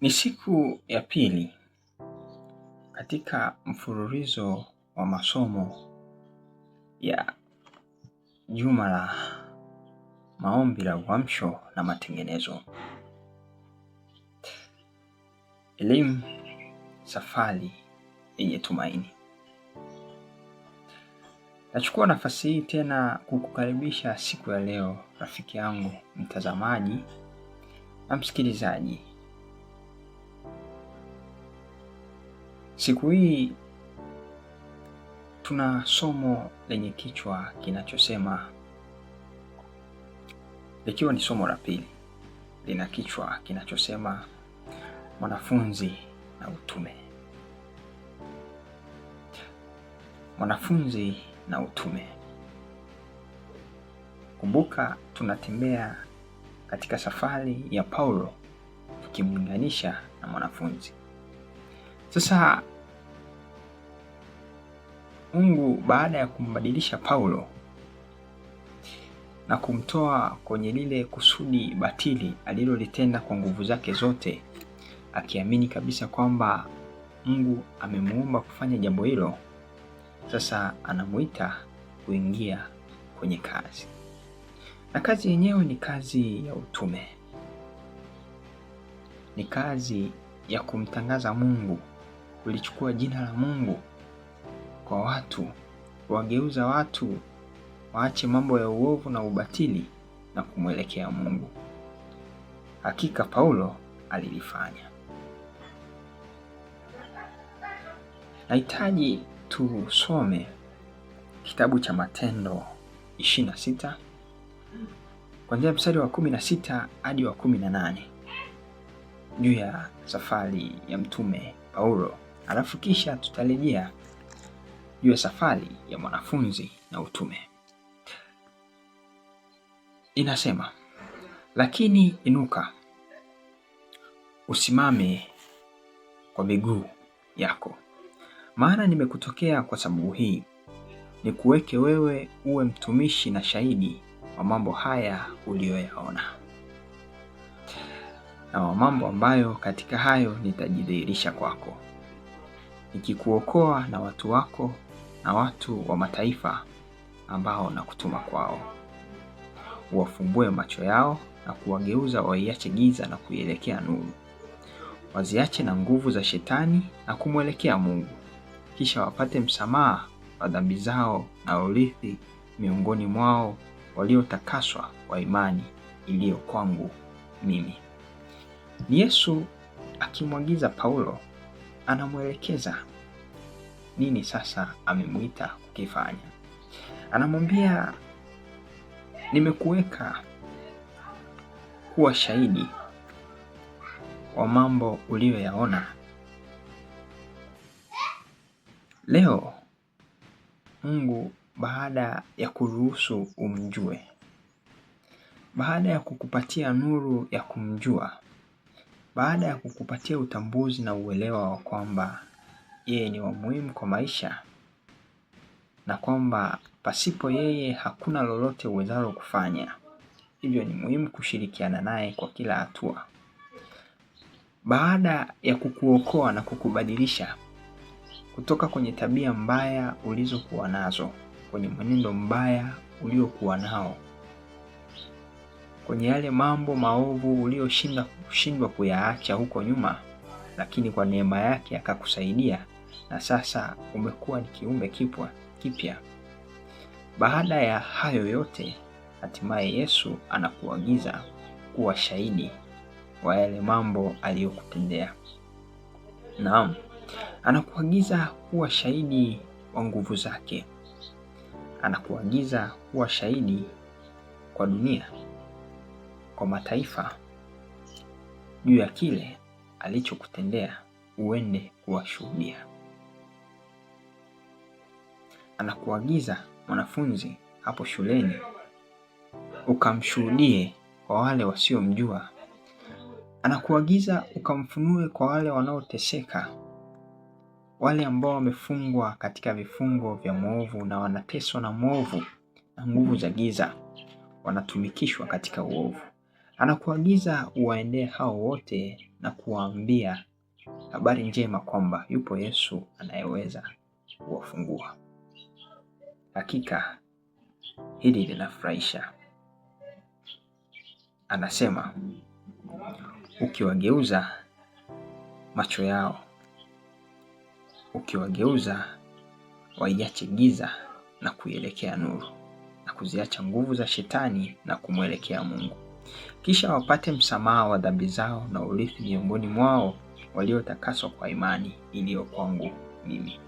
Ni siku ya pili katika mfululizo wa masomo ya juma la maombi la uamsho na matengenezo. Elimu, safari yenye tumaini. Nachukua nafasi hii tena kukukaribisha siku ya leo, rafiki yangu, mtazamaji na msikilizaji. Siku hii tuna somo lenye kichwa kinachosema, likiwa ni somo la pili, lina kichwa kinachosema mwanafunzi na utume. Mwanafunzi na utume. Kumbuka tunatembea katika safari ya Paulo tukimlinganisha na mwanafunzi. Sasa Mungu baada ya kumbadilisha Paulo na kumtoa kwenye lile kusudi batili alilolitenda kwa nguvu zake zote, akiamini kabisa kwamba Mungu amemuumba kufanya jambo hilo, sasa anamuita kuingia kwenye kazi. Na kazi yenyewe ni kazi ya utume. Ni kazi ya kumtangaza Mungu, kulichukua jina la Mungu kwa watu, kuwageuza watu waache mambo ya uovu na ubatili na kumwelekea Mungu. Hakika Paulo alilifanya. Nahitaji tusome kitabu cha Matendo 26 kuanzia mstari wa 16 hadi wa 18 juu ya safari ya mtume Paulo, alafu kisha tutarejea juu ya safari ya mwanafunzi na utume. Inasema, lakini inuka, usimame kwa miguu yako, maana nimekutokea kwa sababu hii, nikuweke wewe uwe mtumishi na shahidi wa mambo haya uliyoyaona, na wa mambo ambayo katika hayo nitajidhihirisha kwako, nikikuokoa na watu wako na watu wa mataifa ambao nakutuma kwao, uwafumbue macho yao na kuwageuza waiache giza na kuielekea nuru, waziache na nguvu za shetani na kumwelekea Mungu, kisha wapate msamaha wa dhambi zao na urithi miongoni mwao waliotakaswa kwa imani iliyo kwangu mimi. Ni Yesu akimwagiza Paulo, anamwelekeza nini sasa amemuita kukifanya. Anamwambia, nimekuweka kuwa shahidi wa mambo uliyoyaona. Leo Mungu baada ya kuruhusu umjue, baada ya kukupatia nuru ya kumjua, baada ya kukupatia utambuzi na uelewa wa kwamba yeye ni wa muhimu kwa maisha na kwamba pasipo yeye hakuna lolote uwezalo kufanya, hivyo ni muhimu kushirikiana naye kwa kila hatua. Baada ya kukuokoa na kukubadilisha kutoka kwenye tabia mbaya ulizokuwa nazo, kwenye mwenendo mbaya uliokuwa nao, kwenye yale mambo maovu ulioshindwa kuyaacha huko nyuma, lakini kwa neema yake akakusaidia na sasa umekuwa ni kiumbe kipya. Baada ya hayo yote, hatimaye Yesu anakuagiza kuwa shahidi wa yale mambo aliyokutendea. Naam, anakuagiza kuwa shahidi wa nguvu zake. Anakuagiza kuwa shahidi kwa dunia, kwa mataifa, juu ya kile alichokutendea, uende kuwashuhudia. Anakuagiza mwanafunzi hapo shuleni, ukamshuhudie kwa wale wasiomjua. Anakuagiza ukamfunue kwa wale wanaoteseka, wale ambao wamefungwa katika vifungo vya mwovu na wanateswa na mwovu na nguvu za giza, wanatumikishwa katika uovu. Anakuagiza uwaendee hao wote na kuwaambia habari njema kwamba yupo Yesu anayeweza kuwafungua. Hakika hili linafurahisha. Anasema ukiwageuza macho yao, ukiwageuza waiache giza na kuielekea nuru, na kuziacha nguvu za shetani na kumwelekea Mungu, kisha wapate msamaha wa dhambi zao na urithi miongoni mwao waliotakaswa kwa imani iliyo kwangu mimi.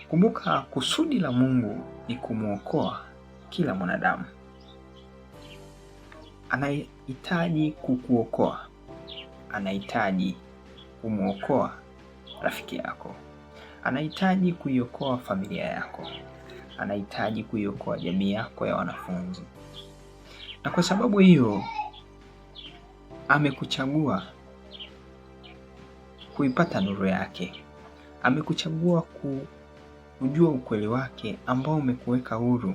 Kumbuka, kusudi la Mungu ni kumwokoa kila mwanadamu. Anahitaji kukuokoa, anahitaji kumwokoa rafiki yako, anahitaji kuiokoa familia yako, anahitaji kuiokoa jamii yako ya wanafunzi. Na kwa sababu hiyo amekuchagua kuipata nuru yake, amekuchagua kujua ukweli wake ambao umekuweka huru,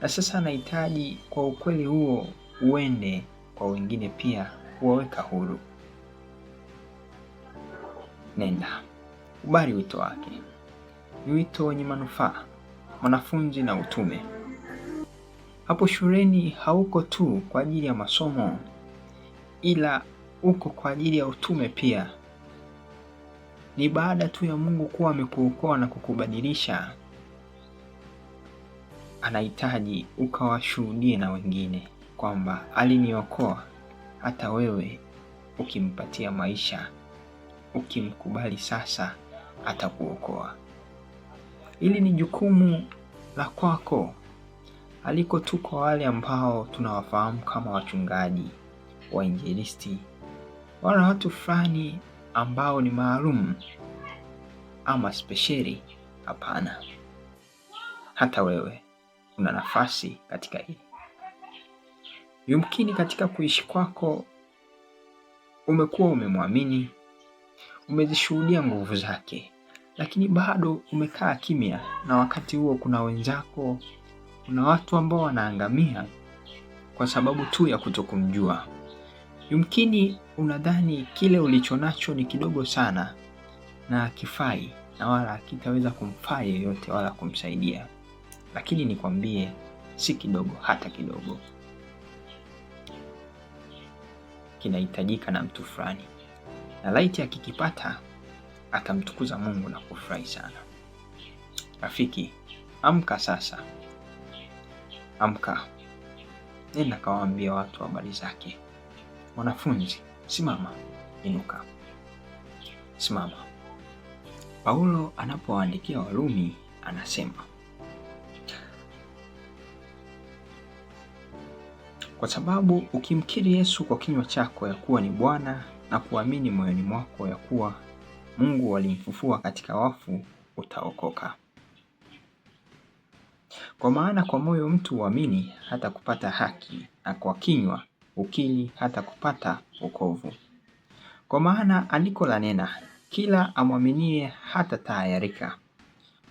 na sasa anahitaji kwa ukweli huo uende kwa wengine pia kuwaweka huru. Nenda kubali wito wake. Ni wito wenye manufaa, mwanafunzi na utume. Hapo shuleni hauko tu kwa ajili ya masomo, ila uko kwa ajili ya utume pia. Ni baada tu ya Mungu kuwa amekuokoa na kukubadilisha, anahitaji ukawashuhudie na wengine kwamba aliniokoa. Hata wewe ukimpatia maisha, ukimkubali sasa, atakuokoa. Hili ni jukumu la kwako, aliko tu kwa wale ambao tunawafahamu kama wachungaji, wainjilisti, wala watu fulani ambao ni maalum ama spesheli. Hapana, hata wewe una nafasi katika hili. Yumkini katika kuishi kwako umekuwa umemwamini, umezishuhudia nguvu zake, lakini bado umekaa kimya, na wakati huo kuna wenzako, kuna watu ambao wanaangamia kwa sababu tu ya kutokumjua. Yumkini unadhani kile ulichonacho ni kidogo sana na hakifai na wala hakitaweza kumfaa yeyote wala kumsaidia, lakini nikwambie, si kidogo hata kidogo. Kinahitajika na mtu fulani, na laiti akikipata atamtukuza Mungu na kufurahi sana. Rafiki, amka sasa, amka, nenda kawaambia watu habari zake. Mwanafunzi, simama, inuka, simama. Paulo anapowaandikia Warumi anasema, kwa sababu ukimkiri Yesu kwa kinywa chako ya kuwa ni Bwana na kuamini moyoni mwako ya kuwa Mungu alimfufua katika wafu, utaokoka. Kwa maana kwa moyo mtu huamini hata kupata haki, na kwa kinywa ukiri hata kupata wokovu. Kwa maana andiko lanena, kila amwaminie hata tahayarika.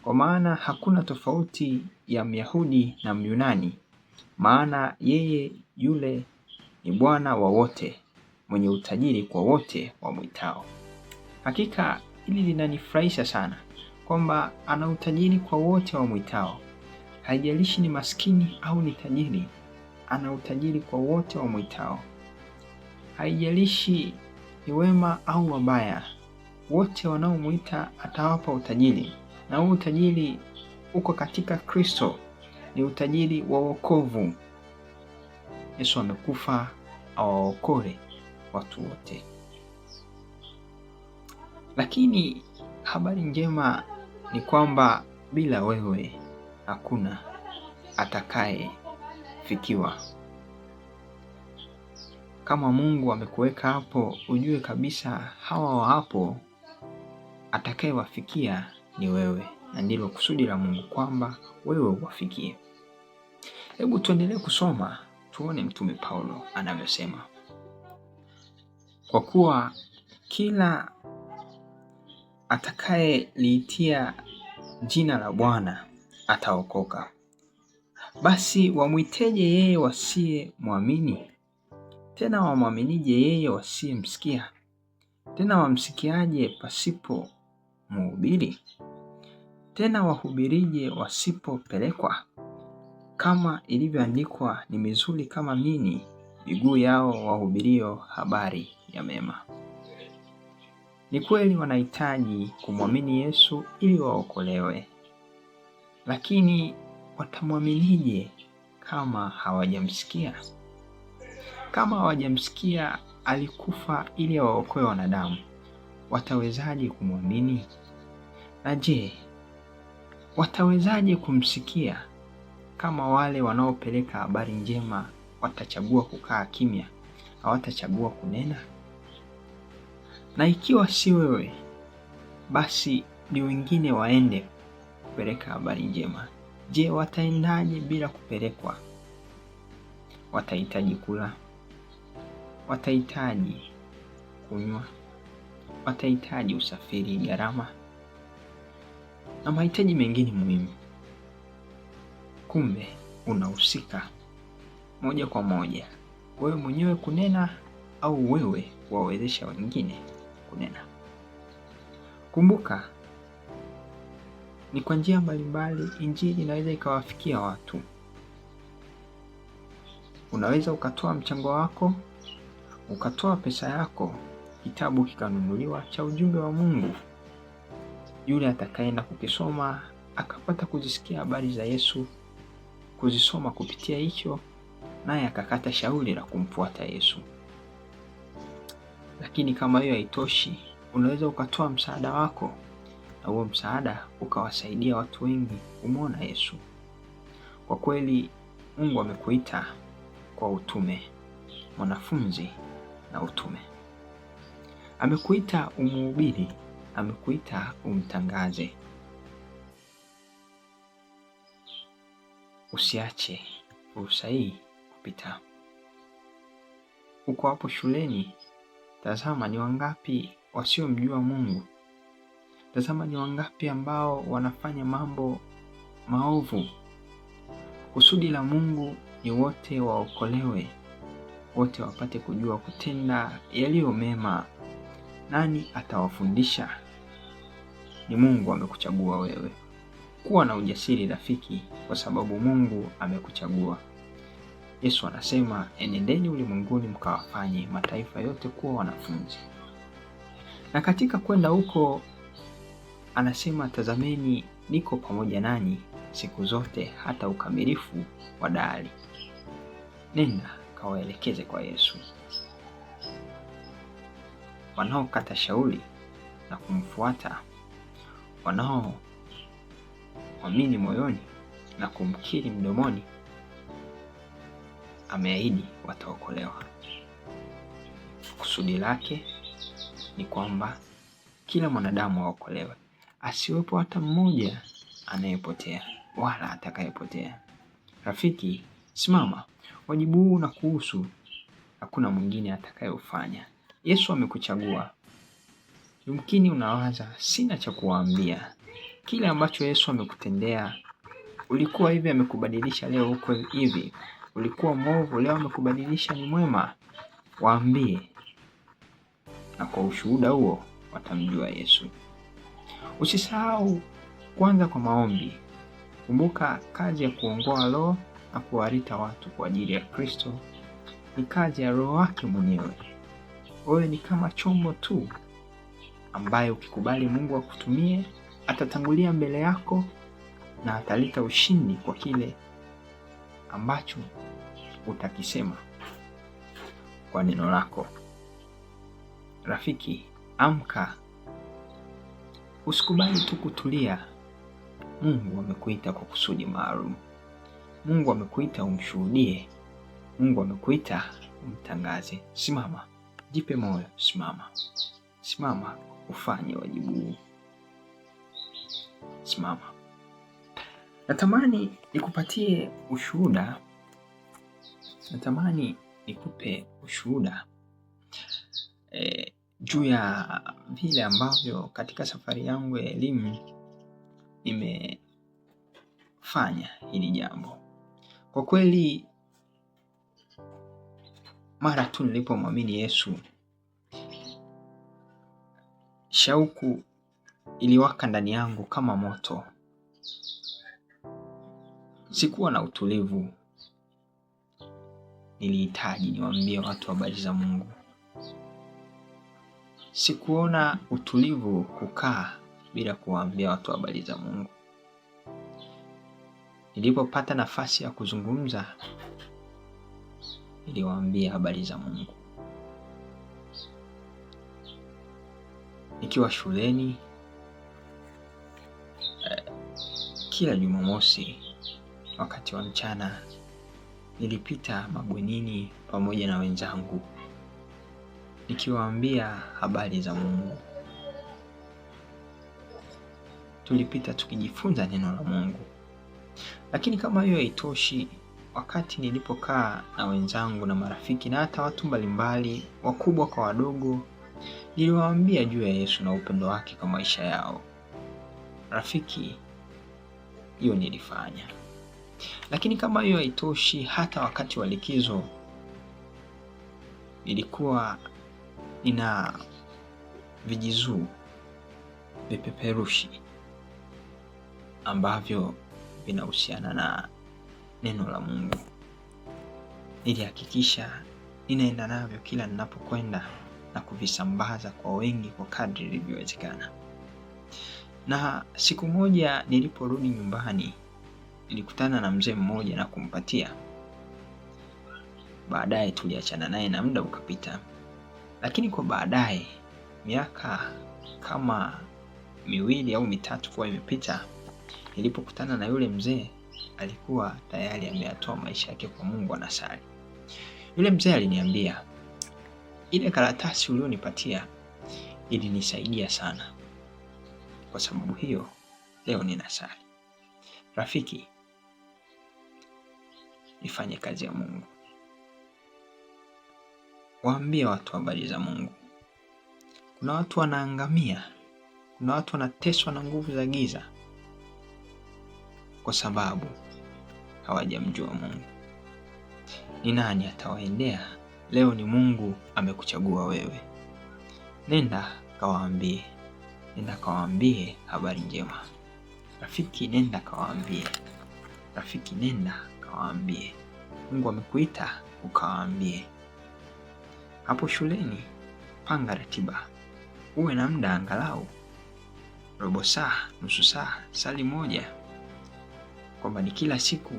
Kwa maana hakuna tofauti ya Myahudi na Myunani, maana yeye yule ni Bwana wa wote, mwenye utajiri kwa wote wamwitao. Hakika hili linanifurahisha sana kwamba ana utajiri kwa wote wamwitao. Haijalishi ni maskini au ni tajiri, ana utajiri kwa wote wamwitao. Haijalishi ni wema au wabaya, wote wanaomwita atawapa utajiri, na huu utajiri uko katika Kristo. Ni utajiri wa wokovu. Yesu amekufa awaokoe watu wote. Lakini habari njema ni kwamba bila wewe hakuna atakaye fikiwa. Kama Mungu amekuweka hapo, ujue kabisa hawa wa hapo atakaye wafikia ni wewe, na ndilo kusudi la Mungu kwamba wewe uwafikie. Hebu tuendelee kusoma tuone Mtume Paulo anavyosema. Kwa kuwa kila atakaye liitia jina la Bwana ataokoka. Basi wamwiteje yeye wasiye mwamini? Tena wamwaminije yeye wasiyemsikia? Tena wamsikiaje pasipo mhubiri? Tena wahubirije wasipopelekwa? Kama ilivyoandikwa, ni mizuri kama nini miguu yao wahubirio habari ya mema. Ni kweli wanahitaji kumwamini Yesu ili waokolewe, lakini watamwaminije kama hawajamsikia? Kama hawajamsikia alikufa ili waokoe wanadamu, watawezaje kumwamini? Na je, watawezaje kumsikia kama wale wanaopeleka habari njema watachagua kukaa kimya, hawatachagua kunena? Na ikiwa si wewe, basi ni wengine waende kupeleka habari njema. Je, wataendaje bila kupelekwa? Watahitaji kula, watahitaji kunywa, watahitaji usafiri, gharama na mahitaji mengine muhimu. Kumbe unahusika moja kwa moja, wewe mwenyewe kunena au wewe kuwawezesha wengine kunena. Kumbuka, ni kwa njia mbalimbali injili inaweza ikawafikia watu. Unaweza ukatoa mchango wako, ukatoa pesa yako, kitabu kikanunuliwa cha ujumbe wa Mungu. Yule atakayeenda kukisoma akapata kuzisikia habari za Yesu, kuzisoma kupitia hicho, naye akakata shauri la kumfuata Yesu. Lakini kama hiyo haitoshi, unaweza ukatoa msaada wako, na huo msaada ukawasaidia watu wengi kumwona Yesu. Kwa kweli Mungu amekuita kwa utume, mwanafunzi na utume. Amekuita umhubiri, amekuita umtangaze. Usiache fursa hii kupita. Uko hapo shuleni, tazama ni wangapi wasiomjua Mungu. Tazama ni wangapi ambao wanafanya mambo maovu. Kusudi la Mungu ni wote waokolewe, wote wapate kujua kutenda yaliyo mema. Nani atawafundisha? Ni Mungu amekuchagua wewe. Kuwa na ujasiri rafiki, kwa sababu Mungu amekuchagua. Yesu anasema, enendeni ulimwenguni mkawafanye mataifa yote kuwa wanafunzi. Na katika kwenda huko anasema, tazameni niko pamoja nanyi siku zote hata ukamilifu wa dahari. Nenda kawaelekeze kwa Yesu. Wanaokata shauri na kumfuata, wanaoamini moyoni na kumkiri mdomoni, ameahidi wataokolewa. Kusudi lake ni kwamba kila mwanadamu aokolewe, asiwepo hata mmoja anayepotea wala atakayepotea. Rafiki, simama. Wajibu huu na kuhusu, hakuna mwingine atakayeufanya. Yesu amekuchagua. Yumkini unawaza, sina cha kuwaambia. Kile ambacho Yesu amekutendea, ulikuwa hivi amekubadilisha leo uko hivi. Ulikuwa mwovu, leo amekubadilisha ni mwema. Waambie, na kwa ushuhuda huo watamjua Yesu. Usisahau kwanza kwa maombi. Kumbuka, kazi ya kuongoa roho na kuwarita watu kwa ajili ya Kristo ni kazi ya Roho wake mwenyewe. Wewe ni kama chombo tu ambaye ukikubali Mungu akutumie, atatangulia mbele yako na ataleta ushindi kwa kile ambacho utakisema kwa neno lako. Rafiki, amka. Usikubali tu kutulia. Mungu amekuita kwa kusudi maalum. Mungu amekuita umshuhudie. Mungu amekuita umtangaze. Simama, jipe moyo, simama. Simama, ufanye wajibu huu. Simama. Natamani nikupatie ushuhuda. Natamani nikupe ushuhuda juu ya vile ambavyo katika safari yangu ya elimu nimefanya hili jambo. Kwa kweli mara tu nilipomwamini Yesu, shauku iliwaka ndani yangu kama moto. Sikuwa na utulivu. Nilihitaji niwaambie watu habari za Mungu. Sikuona utulivu kukaa bila kuwaambia watu habari za Mungu. Nilipopata nafasi ya kuzungumza, niliwaambia habari za Mungu. Nikiwa shuleni, kila Jumamosi wakati wa mchana nilipita mabwenini pamoja na wenzangu nikiwaambia habari za Mungu. Tulipita tukijifunza neno la Mungu. Lakini kama hiyo haitoshi, wakati nilipokaa na wenzangu na marafiki na hata watu mbalimbali, wakubwa kwa wadogo, niliwaambia juu ya Yesu na upendo wake kwa maisha yao. Rafiki, hiyo nilifanya. Lakini kama hiyo haitoshi, hata wakati wa likizo nilikuwa nina vijizuu, vipeperushi ambavyo vinahusiana na neno la Mungu. Nilihakikisha ninaenda navyo kila ninapokwenda na kuvisambaza kwa wengi kwa kadri ilivyowezekana. Na siku moja niliporudi nyumbani, nilikutana na mzee mmoja na kumpatia. Baadaye tuliachana naye na muda ukapita. Lakini kwa baadaye, miaka kama 2 au 3 kwa imepita, nilipokutana na yule mzee, alikuwa tayari ameyatoa maisha yake kwa Mungu, anasali. Yule mzee aliniambia, ile karatasi ulionipatia ilinisaidia sana. Kwa sababu hiyo, leo ninasali. Rafiki, nifanye kazi ya Mungu. Waambie watu habari za Mungu. Kuna watu wanaangamia. Kuna watu wanateswa na nguvu za giza kwa sababu hawajamjua Mungu. Ni nani atawaendea? Leo ni Mungu amekuchagua wewe. Nenda kawaambie. Nenda kawaambie habari njema. Rafiki, nenda kawaambie. Rafiki, nenda kawaambie. Mungu amekuita ukawaambie. Hapo shuleni, panga ratiba. Uwe na muda angalau robo saa, nusu saa, sali moja. Kwamba ni kila siku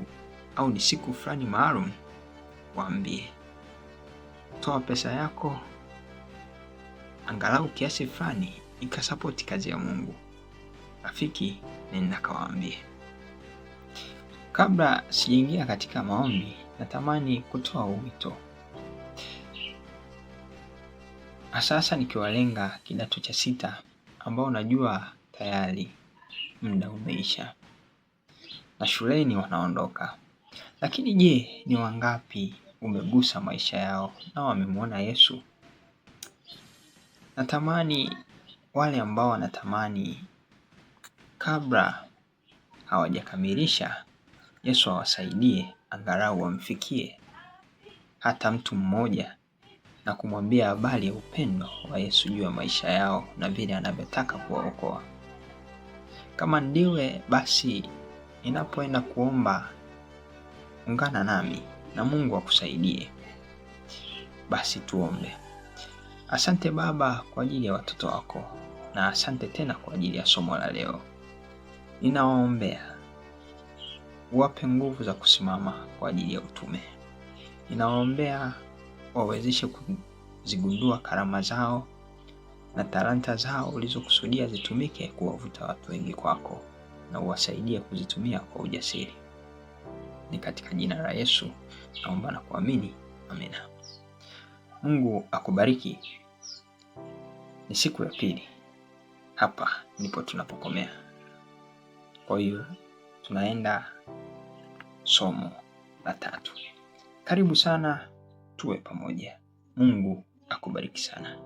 au ni siku fulani maalum, waambie. Toa pesa yako angalau kiasi fulani ikasapoti kazi ya Mungu. Rafiki, nenda kawaambie. Kabla sijaingia katika maombi, natamani kutoa wito. Sasa nikiwalenga kidato cha 6 ambao najua tayari muda umeisha na shuleni wanaondoka. Lakini je, ni wangapi umegusa maisha yao na wamemwona Yesu? Natamani wale ambao wanatamani kabla hawajakamilisha, Yesu awasaidie angalau wamfikie hata mtu mmoja na kumwambia habari ya upendo wa Yesu juu ya maisha yao na vile anavyotaka kuwaokoa. Kama ndiwe, basi ninapoenda kuomba, ungana nami na Mungu akusaidie. Basi tuombe. Asante Baba kwa ajili ya watoto wako, na asante tena kwa ajili ya somo la leo. Ninawaombea uwape nguvu za kusimama kwa ajili ya utume. Ninawaombea wawezeshe kuzigundua karama zao na talanta zao ulizokusudia zitumike kuwavuta watu wengi kwako, na uwasaidie kuzitumia kwa ujasiri. Ni katika jina la Yesu naomba na kuamini. Amina. Mungu akubariki. Ni siku ya pili. Hapa ndipo tunapokomea. Kwa hiyo tunaenda somo la 3. Karibu sana, tuwe pamoja. Mungu akubariki sana.